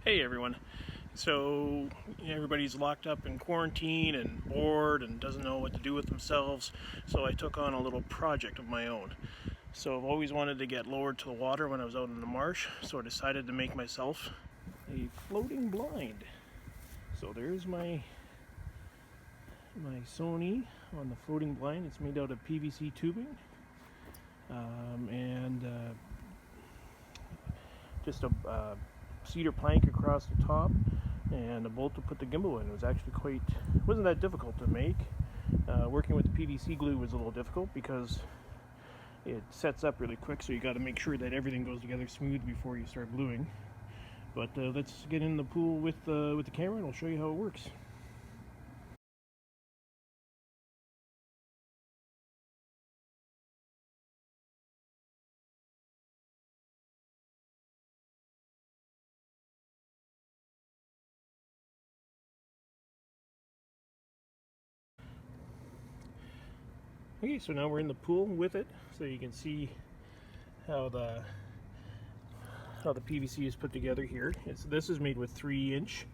Hey everyone. So everybody's locked up in quarantine and bored and doesn't know what to do with themselves. So I took on a little project of my own. So I've always wanted to get lowered to the water when I was out in the marsh. So I decided to make myself a floating blind. So there's my Sony on the floating blind. It's made out of PVC tubing and just a cedar plank across the top and a bolt to put the gimbal in. It was actually wasn't that difficult to make. Working with the PVC glue was a little difficult because it sets up really quick, so you got to make sure that everything goes together smooth before you start gluing. But let's get in the pool with the camera and I'll show you how it works. Okay, so now we're in the pool with it, so you can see how the PVC is put together here. This is made with 3-inch.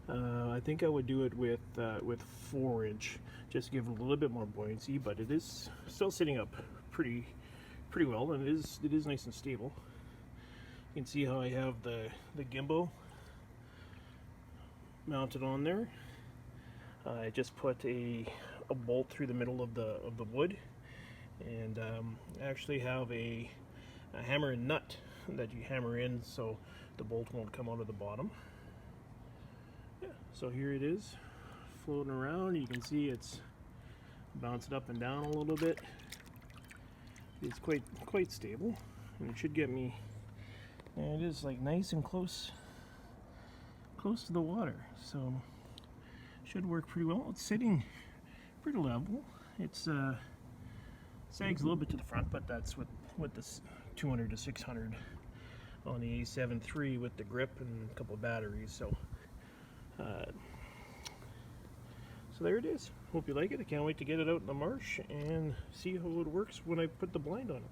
I think I would do it with 4-inch, just to give it a little bit more buoyancy. But it is still sitting up pretty well, and it is nice and stable. You can see how I have the gimbal mounted on there. I just put a bolt through the middle of the wood, and actually have a hammer and nut that you hammer in so the bolt won't come out of the bottom. Yeah, so here it is floating around. You can see it's bouncing up and down a little bit. It's quite stable, and it should get me, and it is like nice and close to the water, so should work pretty well. It's sitting pretty level. It's sags a little bit to the front, but that's with this 200 to 600 on the A7 III with the grip and a couple of batteries. So there it is. Hope you like it. I can't wait to get it out in the marsh and see how it works when I put the blind on it.